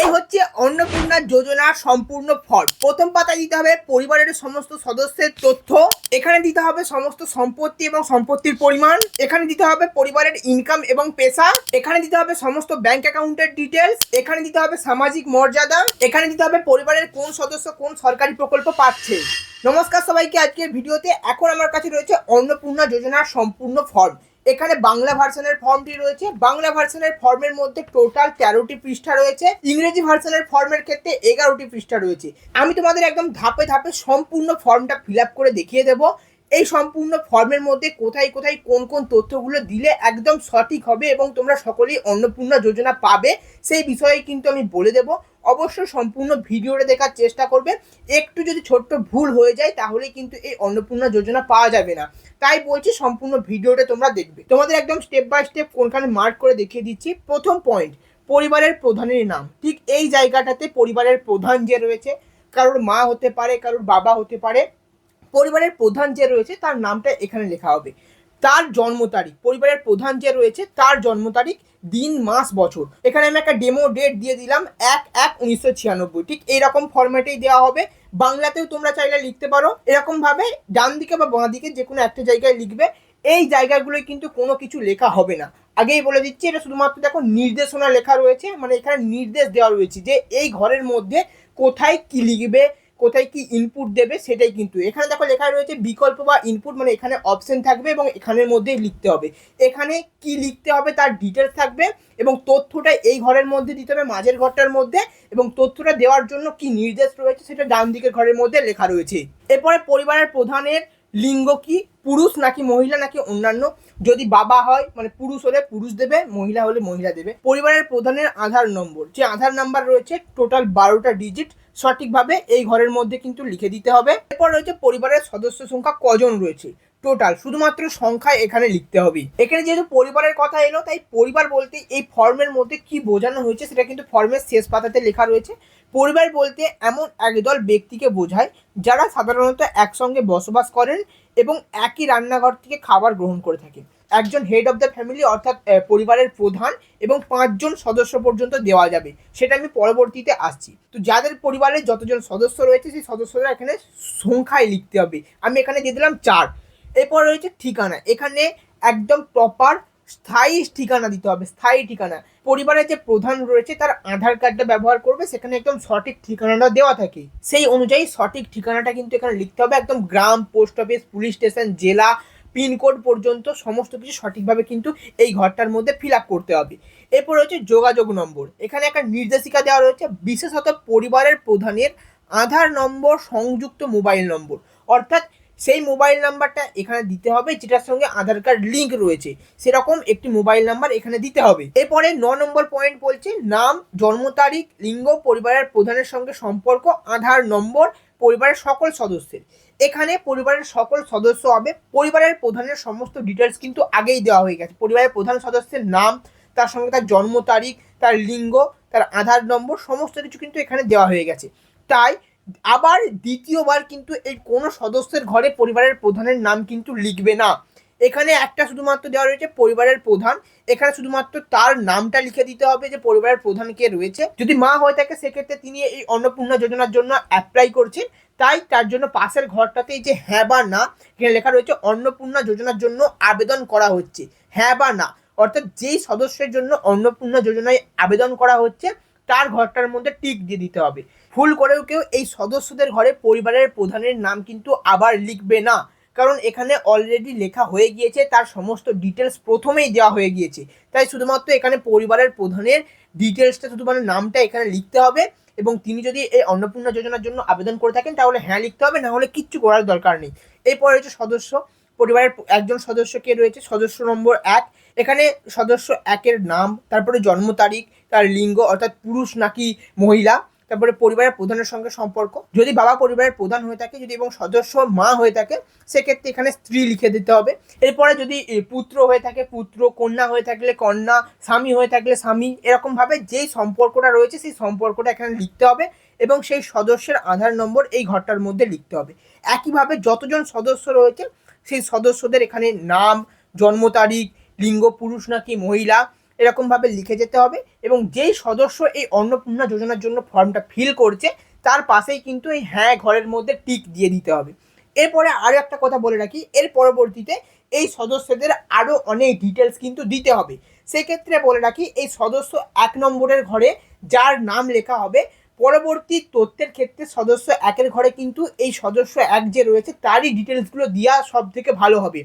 এই হচ্ছে অন্নপূর্ণা যোজনার সম্পূর্ণ ফর্ম। প্রথম পাতায় দিতে হবে পরিবারের সমস্ত সদস্যের তথ্য, এখানে দিতে হবে সমস্ত সম্পত্তি এবং সম্পত্তির পরিমাণ, এখানে দিতে হবে পরিবারের ইনকাম এবং পেশা, এখানে দিতে হবে সমস্ত ব্যাংক অ্যাকাউন্টের ডিটেলস, এখানে দিতে হবে সামাজিক মর্যাদা, এখানে দিতে হবে পরিবারের কোন সদস্য কোন সরকারি প্রকল্প পাচ্ছে। নমস্কার সবাইকে, আজকের ভিডিওতে এখন আমার কাছে রয়েছে অন্নপূর্ণা যোজনার সম্পূর্ণ ফর্ম। এখানে বাংলা ভার্সনের ফর্মটি রয়েছে। বাংলা ভার্সনের ফর্মের মধ্যে টোটাল 13টি পৃষ্ঠা রয়েছে। ইংরেজি ভার্সনের ফর্মের ক্ষেত্রে 11টি পৃষ্ঠা রয়েছে। আমি তোমাদের একদম ধাপে ধাপে সম্পূর্ণ ফর্মটা ফিল আপ করে দেখিয়ে দেবো। এই সম্পূর্ণ ফর্মের মধ্যে কোথায় কোথায় কোন কোন তথ্যগুলো দিলে একদম সঠিক হবে এবং তোমরা সকলেই অন্নপূর্ণা যোজনা পাবে সেই বিষয়ে কিন্তু আমি বলে দেবো। অবশ্যই সম্পূর্ণ ভিডিওটা দেখার চেষ্টা করবে। একটু যদি ছোট্ট ভুল হয়ে যায় তাহলে কিন্তু এই অন্নপূর্ণা যোজনা পাওয়া যাবে না। তাই বলছি সম্পূর্ণ ভিডিওটা তোমরা দেখবে। তোমাদের একদম স্টেপ বাই স্টেপ কোনখানে মার্ক করে দেখিয়ে দিচ্ছি। প্রথম পয়েন্ট, পরিবারের প্রধানের নাম। ঠিক এই জায়গাটাতে পরিবারের প্রধান যে রয়েছে, কারোর মা হতে পারে, কারোর বাবা হতে পারে, পরিবারের প্রধান যে রয়েছে তার নামটা এখানে লেখা হবে। তার জন্ম তারিখ, পরিবারের প্রধান যে রয়েছে তার জন্ম তারিখ, দিন, মাস, বছর। এখানে আমি একটা ডেমো ডেট দিয়ে দিলাম 1/1/1996। ঠিক এইরকম ফরম্যাটেই দেওয়া হবে। বাংলাতেও তোমরা চাইলে লিখতে পারো। এরকম ভাবে ডান দিকে বা বাঁ দিকে যে কোনো একটা জায়গায় লিখবে। এই জায়গাগুলোয় কিন্তু কোনো কিছু লেখা হবে না। আগেই বলে দিচ্ছি, এটা শুধুমাত্র দেখো নির্দেশনা লেখা রয়েছে, মানে এখানে নির্দেশ দেওয়া রয়েছে যে এই ঘরের মধ্যে কোথায় কি লিখবে, কোথায় কি ইনপুট দেবে সেটাই। কিন্তু এখানে দেখো লেখা রয়েছে বিকল্প বা ইনপুট, মানে এখানে অপশন থাকবে এবং এখানের মধ্যেই লিখতে হবে। এখানে কি লিখতে হবে তার ডিটেলস থাকবে এবং তথ্যটা এই ঘরের মধ্যে দিতে হবে, মাঝের ঘরটার মধ্যে, এবং তথ্যটা দেওয়ার জন্য কি নির্দেশ রয়েছে সেটা ডান দিকের ঘরের মধ্যে লেখা রয়েছে। এরপরে পরিবারের প্রধানের লিঙ্গ কি, পুরুষ নাকি মহিলা নাকি অন্যান্য। যদি বাবা হয় মানে পুরুষ হলে পুরুষ দেবে, মহিলা হলে মহিলা দেবে। পরিবারের প্রধানের আধার নম্বর, যে আধার নাম্বার রয়েছে টোটাল 12টা ডিজিট সঠিকভাবে এই ঘরের মধ্যে কিন্তু লিখে দিতে হবে। এরপর রয়েছে পরিবারের সদস্য সংখ্যা কজন রয়েছে টোটাল, শুধুমাত্র সংখ্যায় এখানে লিখতে হবে। এখানে যেহেতু পরিবারের কথা এলো তাই পরিবার বলতে এই ফর্মের মধ্যে কি বোঝানো হয়েছে সেটা কিন্তু ফর্মের শেষ পাতাতে লেখা রয়েছে। পরিবার বলতে এমন একদল ব্যক্তিকে বোঝায় যারা সাধারণত একসঙ্গে বসবাস করেন এবং একই রান্নাঘর থেকে খাবার গ্রহণ করে থাকে। একজন হেড অফ দ্য ফ্যামিলি অর্থাৎ পরিবারের প্রধান এবং 5 জন সদস্য পর্যন্ত দেওয়া যাবে, সেটা আমি পরবর্তীতে আসছি। তো যাদের পরিবারের যতজন সদস্য রয়েছে সেই সদস্যরা এখানে সংখ্যায় লিখতে হবে। আমি এখানে দিয়ে দিলাম 4। এরপর রয়েছে ঠিকানা, এখানে একদম প্রপার স্থায়ী ঠিকানা দিতে হবে, স্থায়ী ঠিকানা। পরিবারের যে প্রধান রয়েছে তার আধার কার্ডটা ব্যবহার করবে, সেখানে একদম সঠিক ঠিকানাটা দেওয়া থাকে, সেই অনুযায়ী সঠিক ঠিকানাটা কিন্তু এখানে লিখতে হবে। একদম গ্রাম, পোস্ট অফিস, পুলিশ স্টেশন, জেলা, পিনকোড পর্যন্ত সমস্ত কিছু সঠিকভাবে কিন্তু এই ঘরটার মধ্যে ফিল আপ করতে হবে। এরপর রয়েছে যোগাযোগ নম্বর, এখানে একটা নির্দেশিকা দেওয়া রয়েছে, বিশেষত পরিবারের প্রধানের আধার নম্বর সংযুক্ত মোবাইল নম্বর, অর্থাৎ সেই মোবাইল নাম্বারটা এখানে দিতে হবে যেটার সঙ্গে আধার কার্ড লিঙ্ক রয়েছে, সেরকম একটি মোবাইল নাম্বার এখানে দিতে হবে। এরপরে 9 নম্বর পয়েন্ট বলছে নাম, জন্ম তারিখ, লিঙ্গ, পরিবারের প্রধানের সঙ্গে সম্পর্ক, আধার নম্বর, পরিবারের সকল সদস্যের। এখানে পরিবারের সকল সদস্য হবে, পরিবারের প্রধানের সমস্ত ডিটেলস কিন্তু আগেই দেওয়া হয়ে গেছে। পরিবারের প্রধান সদস্যের নাম, তার সঙ্গে তার জন্ম তারিখ, তার লিঙ্গ, তার আধার নম্বর, সমস্ত কিছু কিন্তু এখানে দেওয়া হয়ে গেছে। তাই আবার দ্বিতীয়বার কিন্তু এই কোনো সদস্যের ঘরে পরিবারের প্রধানের নাম কিন্তু লিখবে না। এখানে একটা শুধুমাত্র দেওয়া রয়েছে পরিবারের প্রধান, এখানে শুধুমাত্র তার নামটা লিখে দিতে হবে যে পরিবারের প্রধান কে রয়েছে। যদি মা হয়ে থাকে সেক্ষেত্রে তিনি এই অন্নপূর্ণা যোজনার জন্য অ্যাপ্লাই করছেন, তাই তার জন্য পাশের ঘরটাতেই যে হ্যাঁ বা না এখানে লেখা রয়েছে অন্নপূর্ণা যোজনার জন্য আবেদন করা হচ্ছে, হ্যাঁ বা না, অর্থাৎ যেই সদস্যের জন্য অন্নপূর্ণা যোজনায় আবেদন করা হচ্ছে তার ঘরটার মধ্যে টিক দিয়ে দিতে হবে। ভুল করেও কেউ এই সদস্যদের ঘরে পরিবারের প্রধানের নাম কিন্তু আবার লিখবে না, কারণ এখানে অলরেডি লেখা হয়ে গিয়েছে, তার সমস্ত ডিটেলস প্রথমেই দেওয়া হয়ে গিয়েছে। তাই শুধুমাত্র এখানে পরিবারের প্রধানের ডিটেলসটা, শুধুমাত্র নামটা এখানে লিখতে হবে এবং তিনি যদি এই অন্নপূর্ণা যোজনার জন্য আবেদন করে থাকেন তাহলে হ্যাঁ লিখতে হবে, না হলে কিচ্ছু করার দরকার নেই। এরপর রয়েছে সদস্য, পরিবারের একজন সদস্য কে রয়েছে, সদস্য নম্বর 1। এখানে সদস্য 1-এর নাম, তারপরে জন্ম তারিখ, তার লিঙ্গ অর্থাৎ পুরুষ নাকি মহিলা, তারপরে পরিবারের প্রধানের সঙ্গে সম্পর্ক, যদি বাবা পরিবারের প্রধান হয়ে থাকে, যদি এবং সদস্য মা হয়ে থাকে সেক্ষেত্রে এখানে স্ত্রী লিখে দিতে হবে। এরপরে যদি পুত্র হয়ে থাকে পুত্র, কন্যা হয়ে থাকলে কন্যা, স্বামী হয়ে থাকলে স্বামী, এরকমভাবে যেই সম্পর্কটা রয়েছে সেই সম্পর্কটা এখানে লিখতে হবে এবং সেই সদস্যের আধার নম্বর এই ঘরটার মধ্যে লিখতে হবে। একইভাবে যতজন সদস্য রয়েছে সেই সদস্যদের এখানে নাম, জন্ম তারিখ, লিঙ্গ পুরুষ নাকি মহিলা, এরকমভাবে লিখে যেতে হবে এবং যেই সদস্য এই অন্নপূর্ণা যোজনার জন্য ফর্মটা ফিল করছে তার পাশেই কিন্তু এই হ্যাঁ ঘরের মধ্যে টিক দিয়ে দিতে হবে। এরপরে আরও একটা কথা বলে রাখি, এর পরবর্তীতে এই সদস্যদের আরও অনেক ডিটেলস কিন্তু দিতে হবে। সেক্ষেত্রে বলে রাখি, এই সদস্য 1 নম্বরের ঘরে যার নাম লেখা হবে, পরবর্তী তথ্যের ক্ষেত্রে সদস্য 1-এর ঘরে কিন্তু এই সদস্য 1 যে রয়েছে তারই ডিটেলসগুলো দেওয়া সব থেকে ভালো হবে।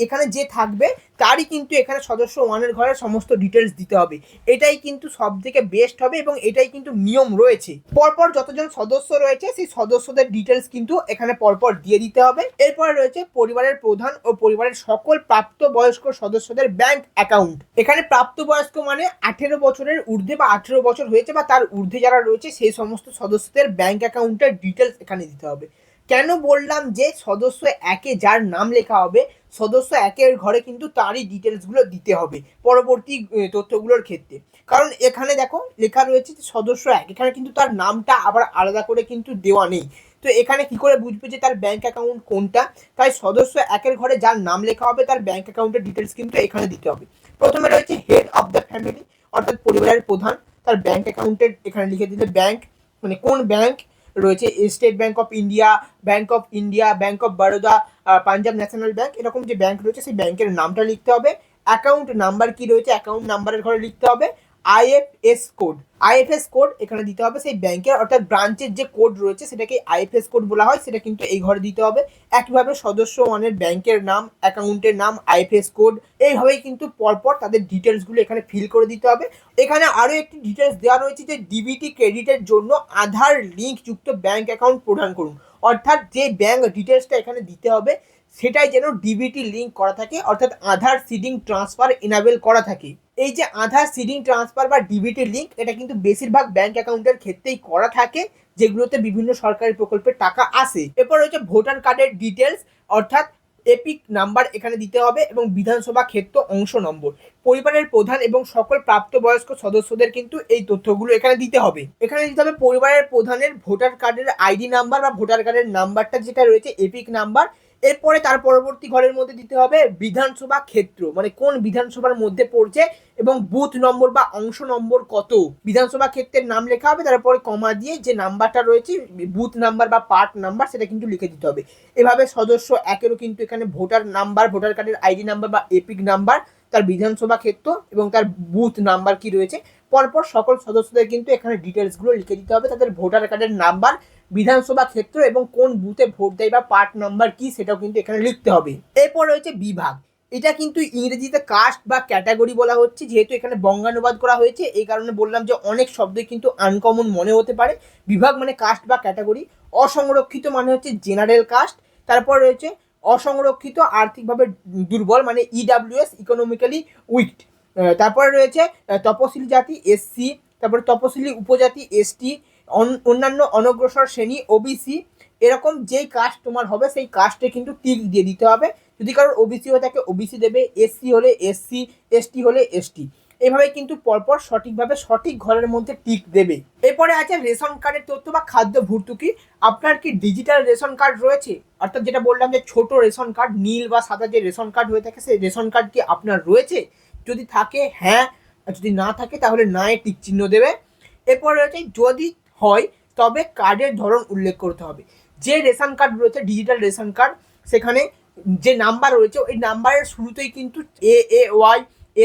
এখানে যে থাকবে তারই কিন্তু এখানে সদস্য 1-এর ঘরে সমস্ত ডিটেলস দিতে হবে। এটাই কিন্তু সব থেকে বেস্ট হবে এবং এটাই কিন্তু নিয়ম রয়েছে। পরপর যতজন সদস্য রয়েছে সেই সদস্যদের ডিটেলস কিন্তু এখানে পরপর দিয়ে দিতে হবে। এরপরে রয়েছে পরিবারের প্রধান ও পরিবারের সকল প্রাপ্তবয়স্ক সদস্যদের ব্যাংক অ্যাকাউন্ট। এখানে প্রাপ্তবয়স্ক মানে 18 বছরের ঊর্ধ্বে বা 18 বছর হয়েছে বা তার ঊর্ধ্বে যারা রয়েছে সেই সমস্ত সদস্যদের ব্যাংক অ্যাকাউন্টের ডিটেলস এখানে দিতে হবে। কেন বললাম যে সদস্য 1-এ যার নাম লেখা হবে, সদস্য 1-এর ঘরে কিন্তু তারই ডিটেলসগুলো দিতে হবে পরবর্তী তথ্যগুলোর ক্ষেত্রে। কারণ এখানে দেখো লেখা রয়েছে যে সদস্য 1, এখানে কিন্তু তার নামটা আবার আলাদা করে কিন্তু দেওয়া নেই। তো এখানে কি করে বুঝবে যে তার ব্যাংক অ্যাকাউন্ট কোনটা? তাই সদস্য 1-এর ঘরে যার নাম লেখা হবে তার ব্যাংক অ্যাকাউন্টের ডিটেলস কিন্তু এখানে দিতে হবে। প্রথমে রয়েছে হেড অফ দ্য ফ্যামিলি, অর্থাৎ পরিবারের প্রধান, তার ব্যাংক অ্যাকাউন্টের এখানে লিখে দিলে ব্যাংক মানে কোন ব্যাংক রয়েছে, state bank of India, bank of Baroda, Punjab national bank, এরকম যে ব্যাংক রয়েছে সেই ব্যাংকের নামটা লিখতে হবে। অ্যাকাউন্ট নাম্বার কি রয়েছে, অ্যাকাউন্ট নাম্বারের ঘরে লিখতে হবে। আইএফএস কোড এখানে দিতে হবে সেই ব্যাংকের, অর্থাৎ ব্রাঞ্চের যে কোড রয়েছে সেটাকে আইএফএস কোড বলা হয়, সেটা কিন্তু এই ঘরে দিতে হবে। একইভাবে সদস্য 1-এর ব্যাংকের নাম, অ্যাকাউন্টের নাম, আইএফএস কোড, এইভাবেই কিন্তু পরপর তাদের ডিটেলসগুলো এখানে ফিল করে দিতে হবে। এখানে আরও একটি ডিটেলস দেওয়া রয়েছে যে ডিবিটি ক্রেডিটের জন্য আধার লিঙ্ক যুক্ত ব্যাংক অ্যাকাউন্ট প্রদান করুন। অর্থাৎ যে ব্যাংক ডিটেলসটা এখানে দিতে হবে সেটাই যেন ডিবিটি লিঙ্ক করা থাকে, অর্থাৎ আধার সিডিং ট্রান্সফার এনাবেল করা থাকে। এই যে আধার সিডিং ট্রান্সফার বা ডিবিটি লিঙ্ক, এটা কিন্তু বেশিরভাগ ব্যাংক অ্যাকাউন্টের ক্ষেত্রেই করা থাকে যেগুলোতে বিভিন্ন সরকারি প্রকল্পের টাকা আসে। এরপর রয়েছে ভোটার কার্ডের ডিটেলস, অর্থাৎ এপিক নাম্বার এখানে দিতে হবে এবং বিধানসভা ক্ষেত্র অংশ নম্বর। পরিবারের প্রধান এবং সকল প্রাপ্তবয়স্ক সদস্যদের কিন্তু এই তথ্যগুলো এখানে দিতে হবে। এখানে দিতে হবে পরিবারের প্রধানের ভোটার কার্ডের আইডি নাম্বার বা ভোটার কার্ডের নাম্বারটা যেটা রয়েছে এপিক নাম্বার। এরপরে তার পরবর্তী ঘরের মধ্যে দিতে হবে বিধানসভা ক্ষেত্র, মানে কোন বিধানসভার মধ্যে পড়ছে এবং বুথ নম্বর বা অংশ নম্বর কত। বিধানসভা ক্ষেত্রের নাম লেখা হবে, তারপরে কমা দিয়ে যে নাম্বারটা রয়েছে বুথ নাম্বার বা পার্ট নাম্বার সেটা কিন্তু লিখে দিতে হবে। এভাবে সদস্য 1-এরও কিন্তু এখানে ভোটার নাম্বার, ভোটার কার্ডের আইডি নাম্বার বা এপিক নাম্বার, তার বিধানসভা ক্ষেত্র এবং তার বুথ নাম্বার কি রয়েছে, পরপর সকল সদস্যদের কিন্তু এখানে ডিটেলসগুলো লিখে দিতে হবে। তাদের ভোটার কার্ডের নাম্বার, বিধানসভা ক্ষেত্র এবং কোন বুথে ভোট দেয় বা পার্ট নাম্বার কি সেটাও কিন্তু এখানে লিখতে হবে। এরপর রয়েছে বিভাগ। এটা কিন্তু ইংরেজিতে কাস্ট বা ক্যাটাগরি বলা হচ্ছে, যেহেতু এখানে বঙ্গানুবাদ করা হয়েছে এই কারণে বললাম যে অনেক শব্দই কিন্তু আনকমন মনে হতে পারে। বিভাগ মানে কাস্ট বা ক্যাটাগরি। অসংরক্ষিত মানে হচ্ছে জেনারেল কাস্ট। তারপর রয়েছে অসংরক্ষিত আর্থিকভাবে দুর্বল মানে ইডাব্লিউএস, ইকোনমিক্যালি উইকড। তারপরে রয়েছে তপশিলি জাতি এসসি, তারপরে তপশিলি উপজাতি এসটি, অন্যান্য অনগ্রসর শ্রেণী ওবিসি। এরকম যেই কাস্ট তোমার হবে সেই কাস্টে কিন্তু টিক দিয়ে দিতে হবে। যদি কারোর ওবিসি হয়ে থাকে ওবিসি দেবে, এসসি হলে এসসি, এসটি হলে এসটি। এইভাবে কিন্তু পরপর সঠিকভাবে সঠিক ঘরের মধ্যে টিক দেবে। এরপরে আছে রেশন কার্ডের তথ্য বা খাদ্য ভর্তুকি। আপনার কি ডিজিটাল রেশন কার্ড রয়েছে? অর্থাৎ যেটা বললাম যে ছোট রেশন কার্ড, নীল বা সাদা যে রেশন কার্ড হয়ে থাকে সেই রেশন কার্ড কি আপনার রয়েছে? যদি থাকে হ্যাঁ, আর যদি না থাকে তাহলে না এ টিক চিহ্ন দেবে। এরপর রয়েছে যদি হয় তবে কার্ডের ধরন উল্লেখ করতে হবে। যে রেশন কার্ড রয়েছে ডিজিটাল রেশন কার্ড, সেখানে যে নাম্বার রয়েছে ওই নাম্বারের শুরুতেই কিন্তু AAY,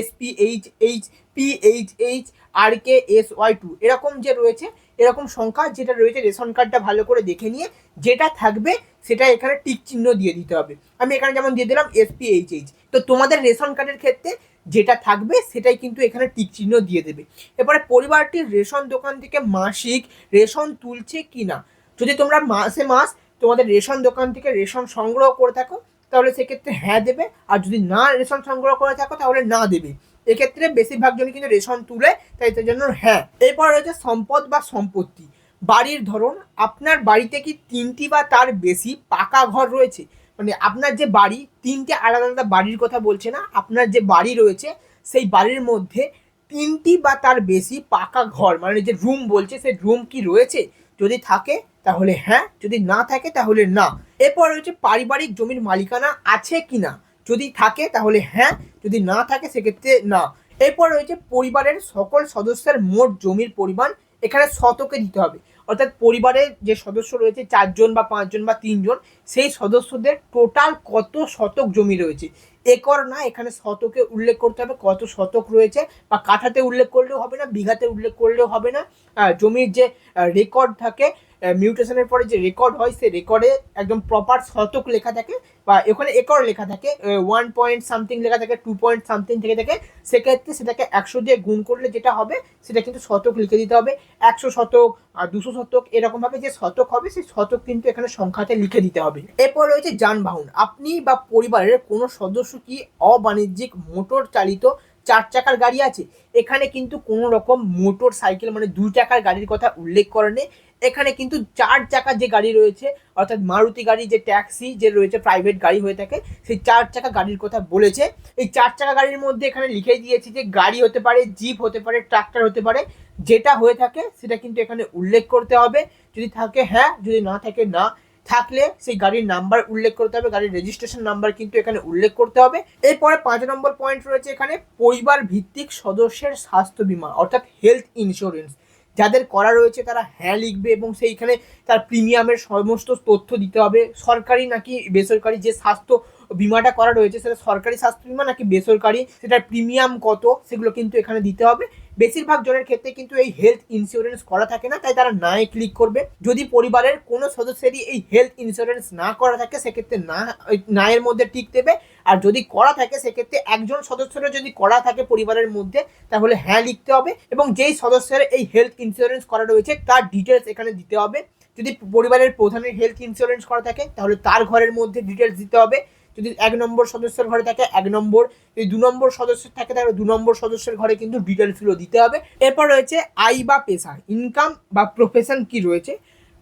SPHH, PHH, RKSY2 এরকম যে রয়েছে এরকম সংখ্যা যেটা রয়েছে রেশন কার্ডটা ভালো করে দেখে নিয়ে যেটা থাকবে সেটা এখানে টিক চিহ্ন দিয়ে দিতে হবে। আমি এখানে যেমন দিয়ে দিলাম SPHH। তো তোমাদের রেশন কার্ডের ক্ষেত্রে যেটা থাকবে সেটাই কিন্তু এখানে টিক চিহ্ন দিয়ে দেবে। এরপরে পরিবারটির রেশন দোকান থেকে মাসিক রেশন তুলছে কি না। যদি তোমরা মাসে মাস তোমাদের রেশন দোকান থেকে রেশন সংগ্রহ করে থাকো তাহলে সেক্ষেত্রে হ্যাঁ দেবে, আর যদি না রেশন সংগ্রহ করে থাকো তাহলে না দেবে। এক্ষেত্রে বেশিরভাগ জনই কিন্তু রেশন তুলে, তাই তার জন্য হ্যাঁ। এরপর রয়েছে সম্পদ বা সম্পত্তি। বাড়ির ধরন, আপনার বাড়িতে কি 3টি বা তার বেশি পাকা ঘর রয়েছে? মানে আপনার যে বাড়ি, 3টে আলাদা আলাদা বাড়ির কথা বলছে না, আপনার যে বাড়ি রয়েছে সেই বাড়ির মধ্যে 3টি বা তার বেশি পাকা ঘর মানে যে রুম বলছে সেই রুম কি রয়েছে? যদি থাকে তাহলে হ্যাঁ, যদি না থাকে তাহলে না। এরপর রয়েছে পারিবারিক জমির মালিকানা আছে কিনা। যদি থাকে তাহলে হ্যাঁ, যদি না থাকে সেক্ষেত্রে না। এরপর রয়েছে পরিবারের সকল সদস্যের মোট জমির পরিমাণ, এখানে শতকে দিতে হবে। অর্থাৎ পরিবারের যে সদস্য রয়েছে 4 জন বা 5 জন বা 3 জন, সেই সদস্যদের টোটাল কত শতক জমি রয়েছে, একর না, এখানে শতকে উল্লেখ করতে হবে কত শতক রয়েছে, বা কাঠাতে উল্লেখ করলেও হবে না, বিঘাতে উল্লেখ করলেও হবে না। জমির যে রেকর্ড থাকে, মিউটেশনের পরে যে রেকর্ড হয়, সেই রেকর্ডে একদম প্রপার শতক লেখা থাকে, বা এখানে একর লেখা থাকে, 1 পয়েন্ট সামথিং লেখা থাকে, 2 পয়েন্ট সামথিং থেকে থাকে, সেক্ষেত্রে সেটাকে 100 দিয়ে গুণ করলে যেটা হবে সেটা কিন্তু শতক লিখে দিতে হবে। 100 শতক, 200 শতক, এরকমভাবে যে শতক হবে সেই শতক কিন্তু এখানে সংখ্যাতে লিখে দিতে হবে। এরপর রয়েছে যানবাহন। আপনি বা পরিবারের কোনো সদস্য কি অবাণিজ্যিক মোটর চালিত 4 চাকার গাড়ি আছে? এখানে কিন্তু কোনো রকম মোটর সাইকেল মানে 2 চাকার গাড়ির কথা উল্লেখ করে নেই, এখানে কিন্তু 4 চাকার যে গাড়ি রয়েছে, অর্থাৎ মারুতি গাড়ি, যে ট্যাক্সি যে রয়েছে, প্রাইভেট গাড়ি হয়ে থাকে, সেই 4 চাকা গাড়ির কথা বলেছে। এই 4 চাকা গাড়ির মধ্যে এখানে লিখে দিয়েছি যে গাড়ি হতে পারে, জিপ হতে পারে, ট্রাক্টর হতে পারে, যেটা হয়ে থাকে সেটা কিন্তু এখানে উল্লেখ করতে হবে। যদি থাকে হ্যাঁ, যদি না থাকে না, থাকলে সেই গাড়ির নাম্বার উল্লেখ করতে হবে, গাড়ির রেজিস্ট্রেশন নাম্বার কিন্তু এখানে উল্লেখ করতে হবে। এরপরে 5 নম্বর পয়েন্ট রয়েছে এখানে পরিবার ভিত্তিক সদস্যের স্বাস্থ্য বীমা, অর্থাৎ হেলথ ইন্স্যুরেন্স। যাদের করা রয়েছে তারা হ্যাঁ লিখবে, এবং সেইখানে তার প্রিমিয়ামের সমস্ত তথ্য দিতে হবে, সরকারি নাকি বেসরকারি, যে স্বাস্থ্য বিমাটা করা রয়েছে সেটা সরকারি স্বাস্থ্য বিমা নাকি বেসরকারি, সেটার প্রিমিয়াম কত, সেগুলো কিন্তু এখানে দিতে হবে। বেশিরভাগ জনের ক্ষেত্রে কিন্তু এই হেলথ ইন্স্যুরেন্স করা থাকে না, তাই তারা নায়ে ক্লিক করবে। যদি পরিবারের কোনো সদস্যেরই এই হেলথ ইন্স্যুরেন্স না করা থাকে সেক্ষেত্রে না এর মধ্যে টিক দেবে, আর যদি করা থাকে সেক্ষেত্রে একজন সদস্যের যদি করা থাকে পরিবারের মধ্যে তাহলে হ্যাঁ লিখতে হবে, এবং যেই সদস্যের এই হেলথ ইন্স্যুরেন্স করা রয়েছে তার ডিটেলস এখানে দিতে হবে। যদি পরিবারের প্রধানের হেলথ ইন্স্যুরেন্স করা থাকে তাহলে তার ঘরের মধ্যে ডিটেলস দিতে হবে। যদি 1 নম্বর সদস্যের ঘরে থাকে 1 নম্বর, যদি 2 নম্বর সদস্যের থাকে তাহলে 2 নম্বর সদস্যের ঘরে কিন্তু ডিটেলসগুলো দিতে হবে। এরপর রয়েছে আয় বা পেশা, ইনকাম বা প্রফেশন কি রয়েছে।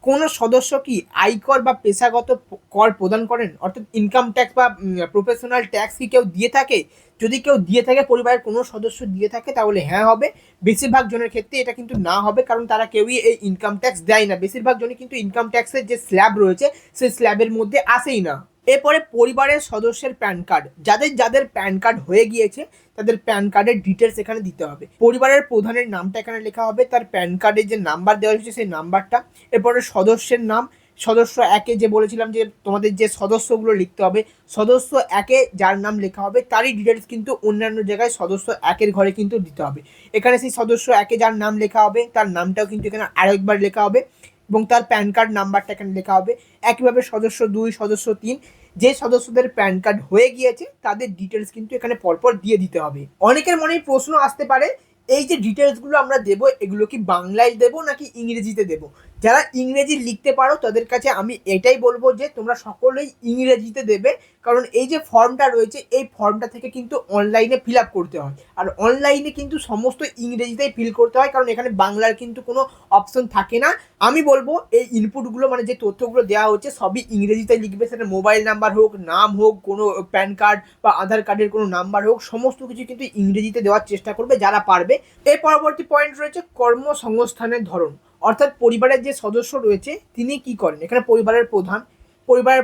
কোনো সদস্য কি আয়কর বা পেশাগত কর প্রদান করেন, অর্থাৎ ইনকাম ট্যাক্স বা প্রফেশনাল ট্যাক্স কি কেউ দিয়ে থাকে? যদি কেউ দিয়ে থাকে, পরিবারের কোনো সদস্য দিয়ে থাকে, তাহলে হ্যাঁ হবে। বেশিরভাগ জনের ক্ষেত্রে এটা কিন্তু না হবে, কারণ তারা কেউই এই ইনকাম ট্যাক্স দেয় না। বেশিরভাগ জনই কিন্তু ইনকাম ট্যাক্সের যে স্ল্যাব রয়েছে সেই স্ল্যাবের মধ্যে আসেই না। এরপরে পরিবারের সদস্যের প্যান কার্ড, যাদের যাদের প্যান কার্ড হয়ে গিয়েছে তাদের প্যান কার্ডের ডিটেলস এখানে দিতে হবে। পরিবারের প্রধানের নামটা এখানে লেখা হবে, তার প্যান কার্ডের যে নাম্বার দেওয়া হয়েছে সেই নাম্বারটা। এরপরে সদস্যের নাম, সদস্য একে যে বলেছিলাম যে তোমাদের যে সদস্যগুলো লিখতে হবে, সদস্য একে যার নাম লেখা হবে তারই ডিটেলস কিন্তু অন্যান্য জায়গায় সদস্য একের ঘরে কিন্তু দিতে হবে। এখানে সেই সদস্য একে যার নাম লেখা হবে তার নামটাও কিন্তু এখানে আরেকবার লেখা হবে, এবং তার প্যান কার্ড নাম্বারটা এখানে লেখা হবে। একইভাবে সদস্য 2, সদস্য 3, যে সদস্যদের প্যান কার্ড হয়ে গিয়েছে তাদের ডিটেলস কিন্তু এখানে পরপর দিয়ে দিতে হবে। অনেকের মনে প্রশ্ন আসতে পারে, এই যে ডিটেলসগুলো আমরা দেবো এগুলো কি বাংলায় দেবো নাকি ইংরেজিতে দেবো? যারা ইংরেজি লিখতে পারো তাদের কাছে আমি এটাই বলবো যে তোমরা সকলেই ইংরেজিতে দেবে, কারণ এই যে ফর্মটা রয়েছে এই ফর্মটা থেকে কিন্তু অনলাইনে ফিল আপ করতে হয়, আর অনলাইনে কিন্তু সমস্ত ইংরেজিতেই ফিল করতে হয়, কারণ এখানে বাংলার কিন্তু কোনো অপশন থাকে না। আমি বলবো এই ইনপুটগুলো মানে যে তথ্যগুলো দেওয়া হচ্ছে সবই ইংরেজিতে লিখবে, সেটা মোবাইল নাম্বার হোক, নাম হোক, কোনো প্যান কার্ড বা আধার কার্ডের কোনো নাম্বার হোক, সমস্ত কিছু কিন্তু ইংরেজিতে দেওয়ার চেষ্টা করবে যারা পারবে। এর পরবর্তী পয়েন্ট রয়েছে কর্মসংস্থানের ধরন, অর্থাৎ পরিবারের যে সদস্য রয়েছে তিনি কি করেন। এখানে পরিবারের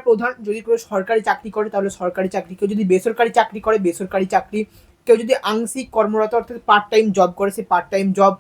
প্রধান যদি কেউ সরকারি চাকরি করে তাহলে সরকারি চাকরি, কেউ যদি বেসরকারি চাকরি করে বেসরকারি চাকরি, কেউ যদি আংশিক কর্মরত অর্থাৎ পার্ট টাইম জব করে সে পার্ট টাইম জব,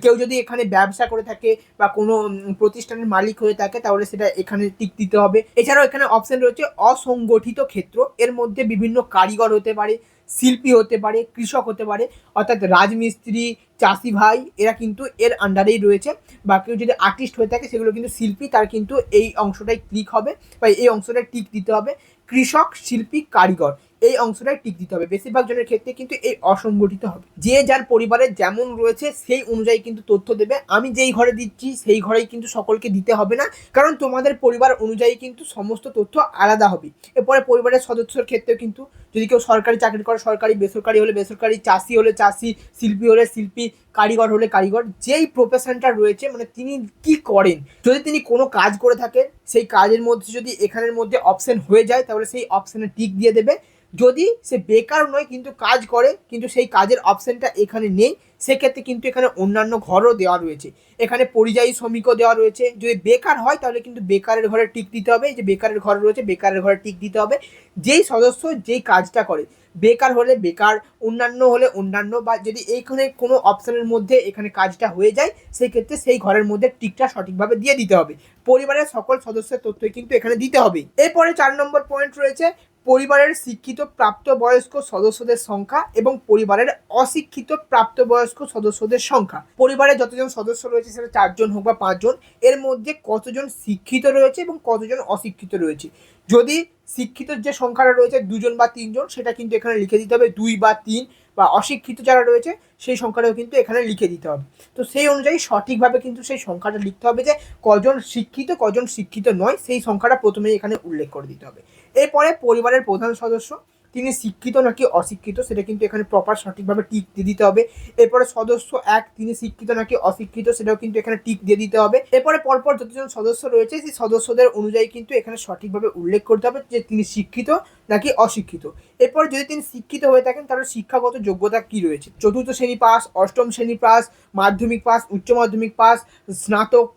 কেউ যদি এখানে ব্যবসা করে থাকে বা কোনো প্রতিষ্ঠানের মালিক হয়ে থাকে তাহলে সেটা এখানে টিক দিতে হবে। এছাড়াও এখানে অপশন রয়েছে অসংগঠিত ক্ষেত্র, এর মধ্যে বিভিন্ন কারিগর হতে পারে, শিল্পী হতে পারে, কৃষক হতে পারে, অর্থাৎ রাজমিস্ত্রি, চাষি ভাই এরা কিন্তু এর আন্ডারেই রয়েছে। বা কেউ যদি আর্টিস্ট হয়ে থাকে সেগুলো কিন্তু শিল্পী, তার কিন্তু এই অংশটাই ক্লিক হবে বা এই অংশটায় টিক দিতে হবে। কৃষক, শিল্পী, কারিগর এই অংশটায় টিক দিতে হবে। বেশিরভাগ জনের ক্ষেত্রে কিন্তু এই অসংগঠিত হবে। যে যার পরিবারের যেমন রয়েছে সেই অনুযায়ী কিন্তু তথ্য দেবে। আমি যেই ঘরে দিচ্ছি সেই ঘরেই কিন্তু সকলকে দিতে হবে না, কারণ তোমাদের পরিবার অনুযায়ী কিন্তু সমস্ত তথ্য আলাদা হবে। এরপরে পরিবারের সদস্যের ক্ষেত্রেও কিন্তু যদি কেউ সরকারি চাকরি করে সরকারি, বেসরকারি হলে বেসরকারি, চাষি হলে চাষি, শিল্পী হলে শিল্পী, কারিগর হলে কারিগর, যেই প্রফেশনটা রয়েছে মানে তিনি কি করেন, যদি তিনি কোনো কাজ করে থাকেন সেই কাজের মধ্যে যদি এখানের মধ্যে অপশন হয়ে যায় তাহলে সেই অপশানে টিক দিয়ে দেবে। যদি সে বেকার নয় কিন্তু কাজ করে, কিন্তু সেই কাজের অপশনটা এখানে নেই, সেক্ষেত্রে কিন্তু এখানে অন্যান্য ঘরও দেওয়া রয়েছে। এখানে পরিযায়ী শ্রমিকও দেওয়া রয়েছে। যদি বেকার হয় তাহলে কিন্তু বেকারের ঘরে টিক দিতে হবে, যে বেকারের ঘর রয়েছে বেকারের ঘরে টিক দিতে হবে। যেই সদস্য যেই কাজটা করে, বেকার হলে বেকার, অন্যান্য হলে অন্যান্য, বা যদি এইখানে কোনো অপশনের মধ্যে এখানে কাজটা হয়ে যায় সেই ক্ষেত্রে সেই ঘরের মধ্যে টিকটা সঠিকভাবে দিয়ে দিতে হবে। পরিবারের সকল সদস্যের তথ্যই কিন্তু এখানে দিতে হবে। এরপরে 4 নম্বর পয়েন্ট রয়েছে পরিবারের শিক্ষিত প্রাপ্তবয়স্ক সদস্যদের সংখ্যা এবং পরিবারের অশিক্ষিত প্রাপ্তবয়স্ক সদস্যদের সংখ্যা। পরিবারে যতজন সদস্য রয়েছে সেটা 4 জন হোক বা 5 জন, এর মধ্যে কতজন শিক্ষিত রয়েছে এবং কতজন অশিক্ষিত রয়েছে। যদি শিক্ষিত যে সংখ্যাটা রয়েছে 2 জন বা 3 জন, সেটা কিন্তু এখানে লিখে দিতে হবে 2 বা 3, বা অশিক্ষিত যারা রয়েছে সেই সংখ্যাটাও কিন্তু এখানে লিখে দিতে হবে। তো সেই অনুযায়ী সঠিকভাবে কিন্তু সেই সংখ্যাটা লিখতে হবে, যে কজন শিক্ষিত কজন শিক্ষিত নয় সেই সংখ্যাটা প্রথমেই এখানে উল্লেখ করে দিতে হবে। এরপরে পরিবারের প্রধান সদস্য তিনি শিক্ষিত নাকি অশিক্ষিত সেটা কিন্তু এখানে প্রপার সঠিকভাবে টিক দিয়ে দিতে হবে। এরপরে সদস্য 1 তিনি শিক্ষিত নাকি অশিক্ষিত সেটাও কিন্তু এখানে টিক দিয়ে দিতে হবে। এরপরে পরপর যতজন সদস্য রয়েছে সেই সদস্যদের অনুযায়ী কিন্তু এখানে সঠিকভাবে উল্লেখ করতে হবে যে তিনি শিক্ষিত নাকি অশিক্ষিত। এরপর যদি তিনি শিক্ষিত হয়ে থাকেন তাহলে শিক্ষাগত যোগ্যতা কি রয়েছে, 4th শ্রেণী পাস, 8ম শ্রেণী পাস, মাধ্যমিক পাস, উচ্চ মাধ্যমিক পাস, স্নাতক,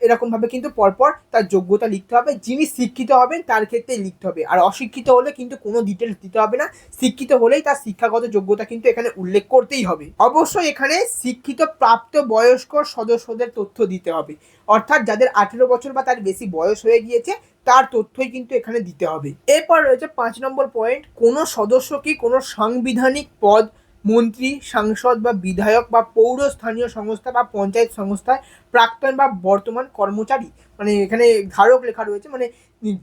এরকমভাবে কিন্তু পরপর তার যোগ্যতা লিখতে হবে। যিনি শিক্ষিত হবেন তার ক্ষেত্রেই লিখতে হবে, আর অশিক্ষিত হলে কিন্তু কোনো ডিটেলস দিতে হবে না। শিক্ষিত হলেই তার শিক্ষাগত যোগ্যতা কিন্তু এখানে উল্লেখ করতেই হবে। অবশ্যই এখানে শিক্ষিত প্রাপ্ত বয়স্ক সদস্যদের তথ্য দিতে হবে, অর্থাৎ যাদের 18 বছর বা তার বেশি বয়স হয়ে গিয়েছে তার তথ্যই কিন্তু এখানে দিতে হবে। এরপর রয়েছে 5 নম্বর পয়েন্ট, কোনো সদস্য কি কোনো সাংবিধানিক পদ, মন্ত্রী, সাংসদ বা বিধায়ক বা পৌর স্থানীয় সংস্থা বা পঞ্চায়েত সংস্থায় প্রাক্তন বা বর্তমান কর্মচারী, মানে এখানে ধারক লেখা রয়েছে, মানে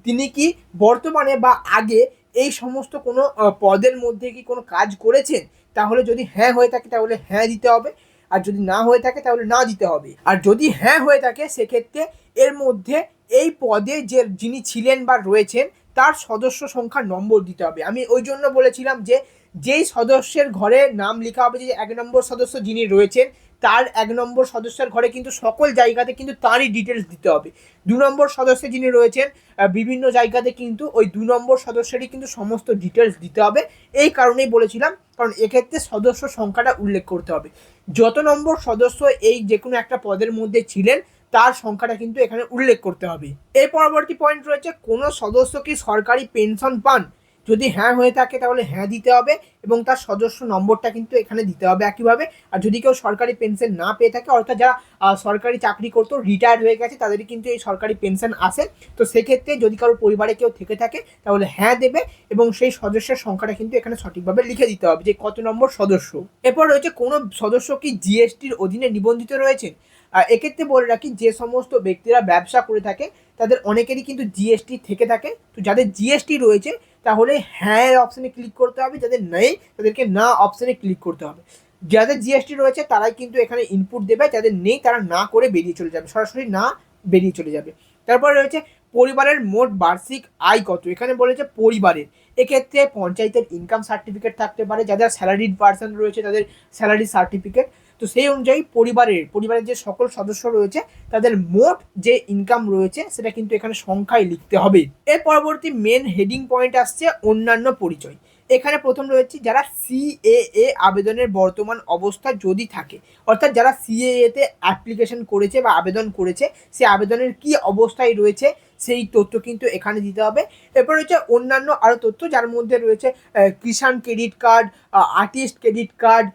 তিনি কি বর্তমানে বা আগে এই সমস্ত কোনো পদের মধ্যে কি কোনো কাজ করেছেন, তাহলে যদি হ্যাঁ হয়ে থাকে তাহলে হ্যাঁ দিতে হবে, আর যদি না হয়ে থাকে তাহলে না দিতে হবে। আর যদি হ্যাঁ হয়ে থাকে সেক্ষেত্রে এর মধ্যে এই পদে যে যিনি ছিলেন বা রয়েছেন তার সদস্য সংখ্যার নম্বর দিতে হবে। আমি ওই জন্য বলেছিলাম যে যেই সদস্যের ঘরে নাম লেখা হবে, যে 1 নম্বর সদস্য যিনি রয়েছেন তার 1 নম্বর সদস্যের ঘরে কিন্তু সকল জায়গাতে কিন্তু তারই ডিটেলস দিতে হবে। 2 নম্বর সদস্য যিনি রয়েছেন বিভিন্ন জায়গাতে কিন্তু ওই 2 নম্বর সদস্যেরই কিন্তু সমস্ত ডিটেলস দিতে হবে। এই কারণেই বলেছিলাম, কারণ এক্ষেত্রে সদস্য সংখ্যাটা উল্লেখ করতে হবে। যত নম্বর সদস্য এই যে কোনো একটা পদের মধ্যে ছিলেন তার সংখ্যাটা কিন্তু এখানে উল্লেখ করতে হবে। এর পরবর্তী পয়েন্ট রয়েছে, কোনো সদস্য কি সরকারি পেনশন পান, যদি হ্যাঁ হয়ে থাকে তাহলে হ্যাঁ দিতে হবে এবং তার সদস্য নম্বরটা কিন্তু এখানে দিতে হবে একইভাবে। আর যদি কেউ সরকারি পেনশন না পেয়ে থাকে, অর্থাৎ যারা সরকারি চাকরি করতো রিটায়ার্ড হয়ে গেছে তাদের কিন্তু এই সরকারি পেনশন আসে, তো সেক্ষেত্রে যদি কারোর পরিবারে কেউ থেকে থাকে তাহলে হ্যাঁ দেবে এবং সেই সদস্যের সংখ্যাটা কিন্তু এখানে সঠিকভাবে লিখে দিতে হবে যে কত নম্বর সদস্য। এরপর রয়েছে, কোনো সদস্য কি জিএসটির অধীনে নিবন্ধিত রয়েছে। এক্ষেত্রে বলে রাখি, যে সমস্ত ব্যক্তিরা ব্যবসা করে থাকে তাদের অনেকেরই কিন্তু জিএসটি থেকে থাকে। তো যাদের জিএসটি রয়েছে তাহলে হ্যাঁ অপশানে ক্লিক করতে হবে, যাদের নেই তাদেরকে না অপশানে ক্লিক করতে হবে। যাদের জিএসটি রয়েছে তারাই কিন্তু এখানে ইনপুট দেবে, যাদের নেই তারা না করে বেরিয়ে চলে যাবে, সরাসরি না বেরিয়ে চলে যাবে। তারপরে রয়েছে পরিবারের মোট বার্ষিক আয় কত, এখানে বলেছে পরিবারের। এক্ষেত্রে পঞ্চায়েতের ইনকাম সার্টিফিকেট থাকতে পারে, যাদের স্যালারিড পার্সন রয়েছে তাদের স্যালারি সার্টিফিকেট। তো সেই অনুযায়ী পরিবারের যে সকল সদস্য রয়েছে তাদের মোট যে ইনকাম রয়েছে সেটা কিন্তু এখানে সংখ্যায় লিখতে হবে। এর পরবর্তী মেন হেডিং পয়েন্ট আসছে অন্যান্য পরিচয়। এখানে প্রথম রয়েছে যারা সিএএ আবেদনের বর্তমান অবস্থা যদি থাকে, অর্থাৎ যারা সিএএতে অ্যাপ্লিকেশন করেছে বা আবেদন করেছে সেই আবেদনের কি অবস্থায় রয়েছে সেই তথ্য কিন্তু এখানে দিতে হবে। এরপর রয়েছে অন্যান্য আরও তথ্য, যার মধ্যে রয়েছে Kisan credit card, artist credit card,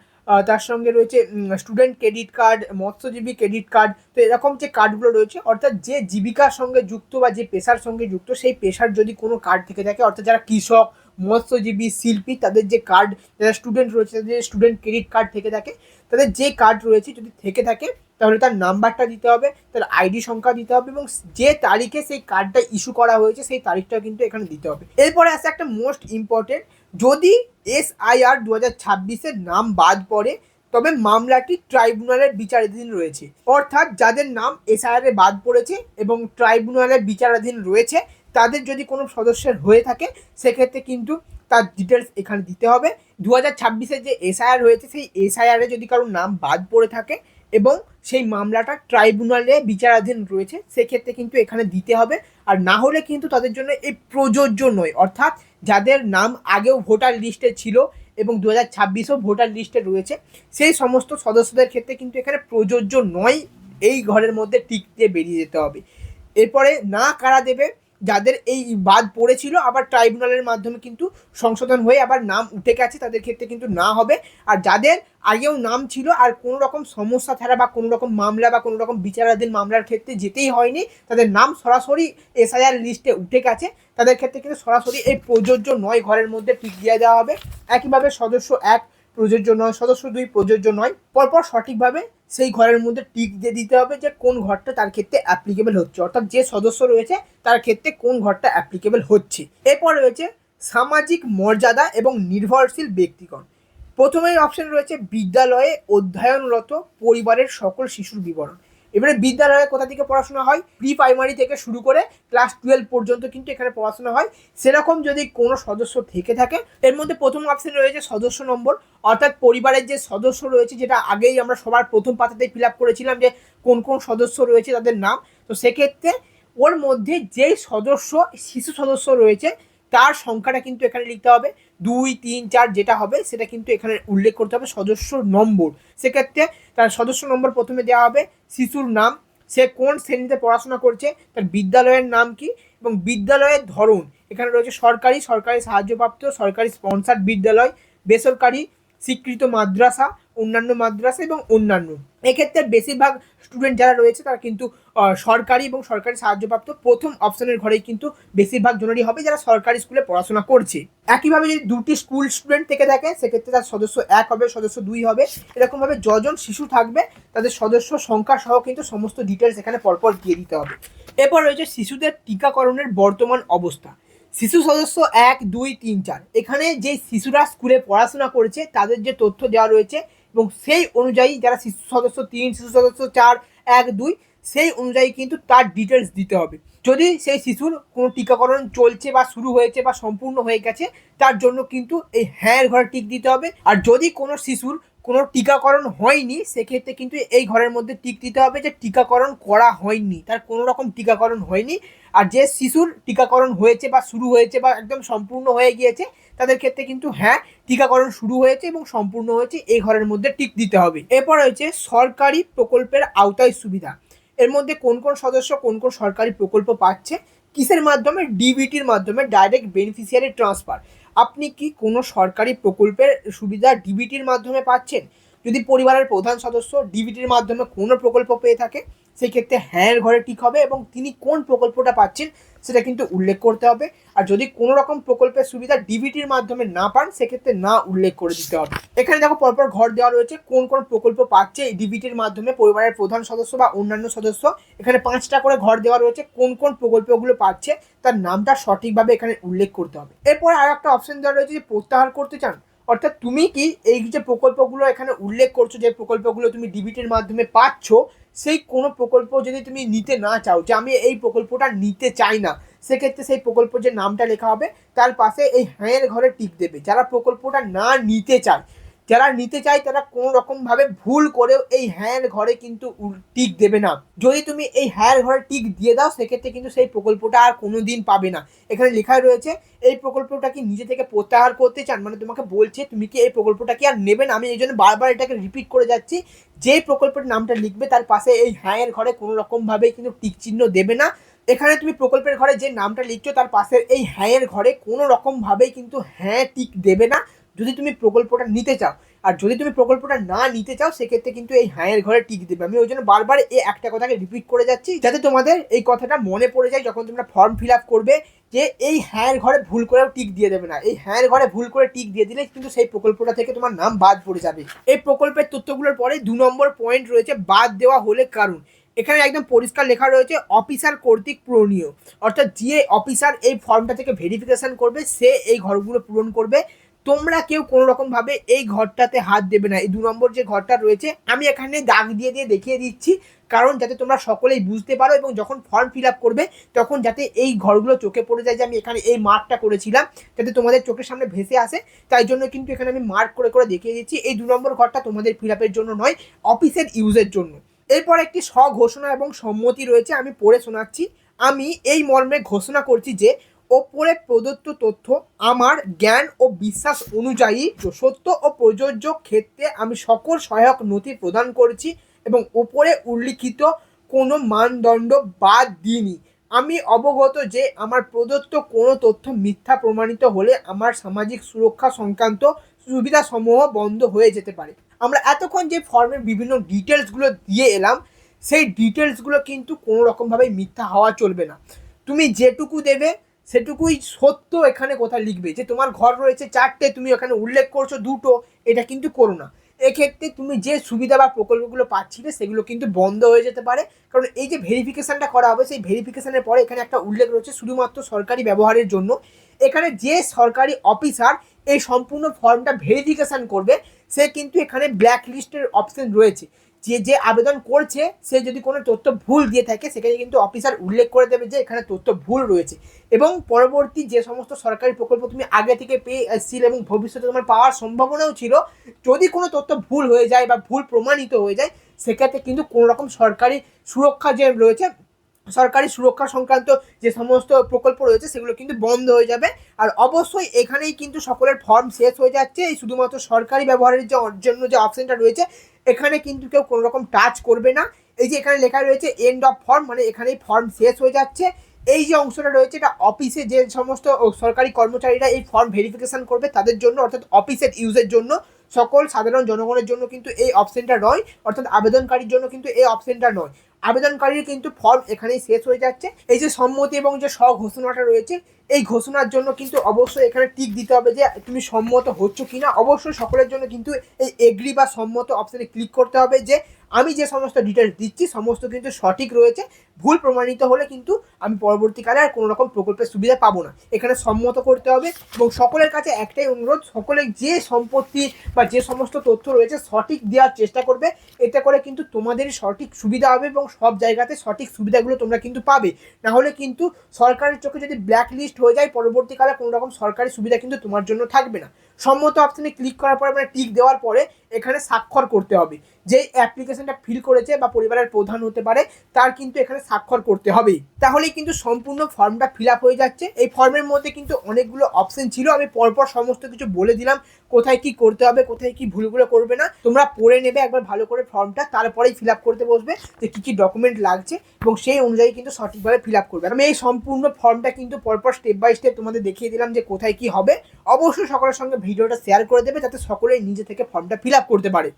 তার সঙ্গে রয়েছে স্টুডেন্ট ক্রেডিট কার্ড, মৎস্যজীবী ক্রেডিট কার্ড। তো এরকম যে কার্ডগুলো রয়েছে, অর্থাৎ যে জীবিকার সঙ্গে যুক্ত বা যে পেশার সঙ্গে যুক্ত সেই পেশার যদি কোনো কার্ড থেকে থাকে, অর্থাৎ যারা কৃষক, মৎস্যজীবী, শিল্পী, তাদের যে কার্ড, যারা স্টুডেন্ট রয়েছে তাদের স্টুডেন্ট ক্রেডিট কার্ড থেকে থাকে, তাদের যে কার্ড রয়েছে যদি থেকে থাকে তাহলে তার নাম্বারটা দিতে হবে, তার আইডি সংখ্যা দিতে হবে এবং যে তারিখে সেই কার্ডটা ইস্যু করা হয়েছে সেই তারিখটা কিন্তু এখানে দিতে হবে। এরপরে আসে একটা মোস্ট ইম্পর্টেন্ট, যদি SIR 2026-এর নাম বাদ পড়ে তবে মামলাটি ট্রাইব্যুনালের বিচারাধীন রয়েছে। অর্থাৎ যাদের নাম SIR এ বাদ পড়েছে এবং ট্রাইব্যুনালের বিচারাধীন রয়েছে তাদের যদি কোনো সদস্যের হয়ে থাকে সেক্ষেত্রে কিন্তু তার ডিটেলস এখানে দিতে হবে। 2026-এর যে SIR হয়েছে সেই SIR-এ যদি কারোর নাম বাদ পড়ে থাকে এবং সেই মামলাটা ট্রাইব্যুনালে বিচারাধীন রয়েছে সেক্ষেত্রে কিন্তু এখানে দিতে হবে। আর না হলে কিন্তু তাদের জন্য এই প্রযোজ্য নয়, অর্থাৎ যাদের নাম আগেও ভোটার লিস্টে ছিল এবং 2026-ও ভোটার লিস্টে রয়েছে, সেই সমস্ত সদস্যদের ক্ষেত্রে কিন্তু এখানে প্রযোজ্য নয়, এই ঘরের মধ্যে টিক দিয়ে বেরিয়ে যেতে হবে। এরপরে না কারা দেবে, যাদের এই বাদ পড়েছিল আবার ট্রাইব্যুনালের মাধ্যমে কিন্তু সংশোধন হয়ে আবার নাম উঠে গেছে, তাদের ক্ষেত্রে কিন্তু না হবে। আর যাদের আগেও নাম ছিল আর কোনো রকম সমস্যা ছাড়া বা কোনো রকম মামলা বা কোনো রকম বিচারাধীন মামলার ক্ষেত্রে যেতেই হয়নি, তাদের নাম সরাসরি এসআইআর লিস্টে উঠে গেছে, তাদের ক্ষেত্রে কিন্তু সরাসরি এই প্রযোজ্য নয় ঘরের মধ্যে টিক দিয়ে দেওয়া হবে। একইভাবে সদস্য 1 প্রযোজ্য নয়, সদস্য 2 প্রযোজ্য নয়, পরপর সঠিকভাবে সেই ঘরের মধ্যে টিক দিয়ে দিতে হবে যে কোন ঘরটা তার ক্ষেত্রে অ্যাপ্লিকেবল হচ্ছে, অর্থাৎ যে সদস্য রয়েছে তার ক্ষেত্রে কোন ঘরটা অ্যাপ্লিকেবল হচ্ছে। এরপর রয়েছে সামাজিক মর্যাদা এবং নির্ভরশীল ব্যক্তিগণ। প্রথমেই অপশন রয়েছে বিদ্যালয়ে অধ্যয়নরত পরিবারের সকল শিশুর বিবরণ। এবারে বিদ্যালয়ে কোথা থেকে পড়াশোনা হয়, প্রি প্রাইমারি থেকে শুরু করে ক্লাস 12 পর্যন্ত কিন্তু এখানে পড়াশোনা হয়। সেরকম যদি কোনো সদস্য থেকে থাকে, এর মধ্যে প্রথম অপশন রয়েছে সদস্য নম্বর, অর্থাৎ পরিবারের যে সদস্য রয়েছে, যেটা আগেই আমরা সবার প্রথম পাতাতেই ফিল আপ করেছিলাম যে কোন কোন সদস্য রয়েছে তাদের নাম। তো সেক্ষেত্রে ওর মধ্যে যেই সদস্য শিশু সদস্য রয়েছে তার সংখ্যাটা কিন্তু এখানে লিখতে হবে, 2, 3, 4 যেটা হবে সেটা কিন্তু এখানে উল্লেখ করতে হবে সদস্য নম্বর। সেক্ষেত্রে তার সদস্য নম্বর প্রথমে দেওয়া হবে, শিশুর নাম, সে কোন শ্রেণীতে পড়াশোনা করছে, তার বিদ্যালয়ের নাম কি এবং বিদ্যালয়ের ধরন। এখানে রয়েছে সরকারি, সরকারি সাহায্যপ্রাপ্ত, সরকারি স্পন্সার্ড বিদ্যালয়, বেসরকারি, স্বীকৃত মাদ্রাসা, অন্যান্য মাদ্রাসা এবং অন্যান্য। এক্ষেত্রে বেশিরভাগ স্টুডেন্ট যারা রয়েছে তারা কিন্তু সরকারি এবং সরকারি সাহায্যপ্রাপ্ত প্রথম অপশনের ঘরেই কিন্তু বেশিরভাগ জনেরই হবে যারা সরকারি স্কুলে পড়াশোনা করছে। একইভাবে যদি 2টি স্কুল স্টুডেন্ট থেকে থাকে সেক্ষেত্রে তার সদস্য 1 হবে, সদস্য 2 হবে। এরকমভাবে যজন শিশু থাকবে তাদের সদস্য সংখ্যা সহ কিন্তু সমস্ত ডিটেলস এখানে পরপর দিয়ে দিতে হবে। এরপর রয়েছে শিশুদের টিকাকরণের বর্তমান অবস্থা। শিশু সদস্য 1, 2, 3, 4, এখানে যে শিশুরা স্কুলে পড়াশোনা করেছে তাদের যে তথ্য দেওয়া রয়েছে এবং সেই অনুযায়ী যারা শিশু সদস্য 3, শিশু সদস্য 4, 1, 2 সেই অনুযায়ী কিন্তু তার ডিটেলস দিতে হবে। যদি সেই শিশুর কোনো টিকাকরণ চলছে বা শুরু হয়েছে বা সম্পূর্ণ হয়ে গেছে, তার জন্য কিন্তু এই হ্যাঁ ঘরে টিক দিতে হবে। আর যদি কোনো শিশুর কোনো টিকাকরণ হয়নি সেক্ষেত্রে কিন্তু এই ঘরের মধ্যে টিক দিতে হবে যে টিকাকরণ করা হয়নি, তার কোনো রকম টিকাকরণ হয়নি। আর যে শিশুর টিকাকরণ হয়েছে বা শুরু হয়েছে বা একদম সম্পূর্ণ হয়ে গিয়েছে তাদের ক্ষেত্রে কিন্তু হ্যাঁ টিকাকরণ শুরু হয়েছে এবং সম্পূর্ণ হয়েছে এই ঘরের মধ্যে টিক দিতে হবে। এরপর রয়েছে সরকারি প্রকল্পের আওতায় সুবিধা। এর মধ্যে কোন কোন সদস্য কোন কোন সরকারি প্রকল্প পাচ্ছে, কিসের মাধ্যমে, ডিবিটির মাধ্যমে, ডাইরেক্ট বেনিফিশিয়ারি ট্রান্সফার। আপনি কি কোনো সরকারি প্রকল্পের সুবিধা ডিবিটির মাধ্যমে পাচ্ছেন? যদি পরিবারের প্রধান সদস্য ডিবিটির মাধ্যমে কোনো প্রকল্প পেয়ে থাকে সেই ক্ষেত্রে হ্যাঁ ঘরে টিক হবে এবং তিনি কোন প্রকল্পটা পাচ্ছেন সেটা কিন্তু উল্লেখ করতে হবে। আর যদি কোনো রকম প্রকল্পের সুবিধা ডিবিটির মাধ্যমে না পান সেক্ষেত্রে না উল্লেখ করে দিতে হবে। এখানে দেখো পরপর ঘর দেওয়া রয়েছে কোন কোন প্রকল্প পাচ্ছে এই ডিবিটির মাধ্যমে পরিবারের প্রধান সদস্য বা অন্যান্য সদস্য। এখানে 5টা করে ঘর দেওয়া রয়েছে, কোন কোন প্রকল্পগুলো পাচ্ছে তার নামটা সঠিকভাবে এখানে উল্লেখ করতে হবে। এরপর আর একটা অপশন দেওয়া রয়েছে যে প্রত্যাহার করতে চান, অর্থাৎ তুমি কি এই যে প্রকল্পগুলো এখানে উল্লেখ করছো, যে প্রকল্পগুলো তুমি ডিবিটির মাধ্যমে পাচ্ছ, সেই কোনো প্রকল্প যদি তুমি নিতে না চাও, যে আমি এই প্রকল্পটা নিতে চাই না, সেক্ষেত্রে সেই প্রকল্প যে নামটা লেখা হবে তার পাশে এই হ্যাঁ ঘরে টিক দেবে। যারা প্রকল্পটা না নিতে চায়, যারা নিতে চায় তারা কোনো রকমভাবে ভুল করেও এই হ্যাঁ ঘরে কিন্তু টিক দেবে না। যদি তুমি এই হ্যাঁ ঘরে টিক দিয়ে দাও সেক্ষেত্রে কিন্তু সেই প্রকল্পটা আর কোনো দিন পাবে না। এখানে লেখা রয়েছে এই প্রকল্পটা কি নিজে থেকে প্রত্যাহার করতে চান, মানে তোমাকে বলছে তুমি কি এই প্রকল্পটা কি আর নেবে না। আমি এই জন্য বারবার এটাকে রিপিট করে যাচ্ছি, যে প্রকল্পের নামটা লিখবে তার পাশে এই হ্যাঁ ঘরে কোনো রকমভাবেই কিন্তু টিক চিহ্ন দেবে না। এখানে তুমি প্রকল্পের ঘরে যে নামটা লিখছো তার পাশের এই হ্যাঁ ঘরে কোনো রকমভাবেই কিন্তু হ্যাঁ টিক দেবে না যদি তুমি প্রকল্পটা নিতে চাও। আর যদি তুমি প্রকল্পটা না নিতে চাও সেক্ষেত্রে কিন্তু এই হ্যাঁ ঘরে টিক দেবে। আমি ওই জন্য বারবার এই একটা কথাকে রিপিট করে যাচ্ছি যাতে তোমাদের এই কথাটা মনে পড়ে যায় যখন তোমরা ফর্ম ফিল আপ করবে, যে এই হ্যাঁ ঘরে ভুল করেও টিক দিয়ে দেবে না। এই হ্যাঁ ঘরে ভুল করে টিক দিয়ে দিলে কিন্তু সেই প্রকল্পটা থেকে তোমার নাম বাদ পড়ে যাবে। এই প্রকল্পের তথ্যগুলোর পরে 2 নম্বর পয়েন্ট রয়েছে বাদ দেওয়া হলে কারণ। এখানে একদম পরিষ্কার লেখা রয়েছে অফিসার কর্তৃক পূরণীয়, অর্থাৎ যে অফিসার এই ফর্মটা থেকে ভেরিফিকেশন করবে সে এই ঘরগুলো পূরণ করবে। তোমরা কেউ কোনো রকমভাবে এই ঘরটাতে হাত দেবে না। এই 2 নম্বর যে ঘরটা রয়েছে আমি এখানে দাগ দিয়ে দেখিয়ে দিচ্ছি, কারণ যাতে তোমরা সকলেই বুঝতে পারো এবং যখন ফর্ম ফিল আপ করবে তখন যাতে এই ঘরগুলো চোখে পড়ে যায় যে আমি এখানে এই মার্কটা করেছিলাম, যাতে তোমাদের চোখের সামনে ভেসে আসে। তাই জন্য কিন্তু এখানে আমি মার্ক করে করে দেখিয়ে দিচ্ছি। এই 2 নম্বর ঘরটা তোমাদের ফিল আপের জন্য নয়, অফিসের ইউজের জন্য। এরপর একটি স্বঘোষণা এবং সম্মতি রয়েছে, আমি পড়ে শোনাচ্ছি। আমি এই মর্মে ঘোষণা করছি যে ওপরে প্রদত্ত তথ্য আমার জ্ঞান ও বিশ্বাস অনুযায়ী সত্য ও প্রযোজ্য ক্ষেত্রে আমি সকল সহায়ক নথি প্রদান করেছি এবং ওপরে উল্লিখিত কোনো মানদণ্ড বাদ দিইনি। আমি অবগত যে আমার প্রদত্ত কোনো তথ্য মিথ্যা প্রমাণিত হলে আমার সামাজিক সুরক্ষা সংক্রান্ত সুবিধাসমূহ বন্ধ হয়ে যেতে পারে। আমরা এতক্ষণ যে ফর্মের বিভিন্ন ডিটেলসগুলো দিয়ে এলাম, সেই ডিটেলসগুলো কিন্তু কোনো রকমভাবে মিথ্যা হওয়া চলবে না। তুমি যেটুকু দেবে সেটুকুই সত্য এখানে কোথায় লিখবে। যে তোমার ঘর রয়েছে 4টে, তুমি এখানে উল্লেখ করছো 2টো, এটা কিন্তু করো না। এক্ষেত্রে তুমি যে সুবিধা বা প্রকল্পগুলো পাচ্ছিলে সেগুলো কিন্তু বন্ধ হয়ে যেতে পারে। কারণ এই যে ভেরিফিকেশানটা করা হবে, সেই ভেরিফিকেশানের পরে এখানে একটা উল্লেখ রয়েছে শুধুমাত্র সরকারি ব্যবহারের জন্য। এখানে যে সরকারি অফিসার এই সম্পূর্ণ ফর্মটা ভেরিফিকেশান করবে, সে কিন্তু এখানে ব্ল্যাক লিস্টের অপশন রয়েছে। যে আবেদন করছে সে যদি কোনো তথ্য ভুল দিয়ে থাকে, সেখানে কিন্তু অফিসার উল্লেখ করে দেবে যে এখানে তথ্য ভুল রয়েছে। এবং পরবর্তী যে সমস্ত সরকারি প্রকল্প তুমি আগে থেকে পেয়ে এসেছিলে এবং ভবিষ্যতে তোমার পাওয়ার সম্ভাবনাও ছিল, যদি কোনো তথ্য ভুল হয়ে যায় বা ভুল প্রমাণিত হয়ে যায়, সেক্ষেত্রে কিন্তু কোনো রকম সরকারি সুরক্ষা যে রয়েছে, সরকারি সুরক্ষা সংক্রান্ত যে সমস্ত প্রকল্প রয়েছে সেগুলো কিন্তু বন্ধ হয়ে যাবে। আর অবশ্যই এখানেই কিন্তু সকলের ফর্ম শেষ হয়ে যাচ্ছে। এই শুধুমাত্র সরকারি ব্যবহারের জন্য যে অপশনটা রয়েছে, এখানে কিন্তু কেউ কোনো রকম টাচ করবে না। এই যে এখানে লেখা রয়েছে এন্ড অফ ফর্ম, মানে এখানেই ফর্ম শেষ হয়ে যাচ্ছে। এই যে অংশটা রয়েছে এটা অফিসে যে সমস্ত সরকারি কর্মচারীরা এই ফর্ম ভেরিফিকেশন করবে তাদের জন্য, অর্থাৎ অফিসের ইউজের জন্য। সকল সাধারণ জনগণের জন্য কিন্তু এই অপশনটা নয়, অর্থাৎ আবেদনকারীর জন্য কিন্তু এই অপশনটা নয়। আবেদনকারীর কিন্তু ফর্ম এখানেই শেষ হয়ে যাচ্ছে। এই যে সম্মতি এবং যে স্বঘোষণাটা রয়েছে, এই ঘোষণার জন্য কিন্তু অবশ্যই এখানে টিক দিতে হবে যে তুমি সম্মত হচ্ছ কিনা। অবশ্যই সকলের জন্য কিন্তু এই এগ্রি বা সম্মত অপশানে ক্লিক করতে হবে যে আমি যে সমস্ত ডিটেলস দিচ্ছি সমস্ত কিন্তু সঠিক রয়েছে। ভুল প্রমাণিত হলে কিন্তু আমি পরবর্তীকালে আর কোনো রকম প্রকল্পের সুবিধা পাবো না। এখানে সম্মত করতে হবে। এবং সকলের কাছে একটাই অনুরোধ, সকলে যে সম্পত্তি বা যে সমস্ত তথ্য রয়েছে সঠিক দেওয়ার চেষ্টা করবে। এতে করে কিন্তু তোমাদেরই সঠিক সুবিধা হবে এবং সব জায়গাতে সঠিক সুবিধাগুলো তোমরা কিন্তু পাবে। না হলে কিন্তু সরকারের চোখে যদি ব্ল্যাক লিস্ট হয়ে যায়, পরবর্তীকালে কোনো রকম সরকারি সুবিধা কিন্তু তোমার জন্য থাকবে না। সম্মত অপশানে ক্লিক করার পরে, মানে টিক দেওয়ার পরে এখানে স্বাক্ষর করতে হবে। যে অ্যাপ্লিকেশনটা ফিল করেছে বা পরিবারের প্রধান হতে পারে, তার কিন্তু এখানে স্বাক্ষর করতে হবে। তাহলেই কিন্তু সম্পূর্ণ ফর্মটা ফিল আপ হয়ে যাচ্ছে। এই ফর্মের মধ্যে কিন্তু অনেকগুলো অপশন ছিল, আমি পরপর সমস্ত কিছু বলে দিলাম কোথায় কি করতে হবে, কোথায় কি ভুলগুলো করবে না। তোমরা পড়ে নেবে একবার ভালো করে ফর্মটা, তারপরেই ফিল আপ করতে বসবে যে কী কী ডকুমেন্ট লাগছে এবং সেই অনুযায়ী কিন্তু সঠিকভাবে ফিল আপ করবে। আমি এই সম্পূর্ণ ফর্মটা কিন্তু পরপর স্টেপ বাই স্টেপ তোমাদের দেখিয়ে দিলাম যে কোথায় কি হবে। অবশ্যই সকলের সঙ্গে ভিডিওটা শেয়ার করে দেবে যাতে সকলেই নিজে থেকে ফর্মটা ফিল আপ করতে পারে।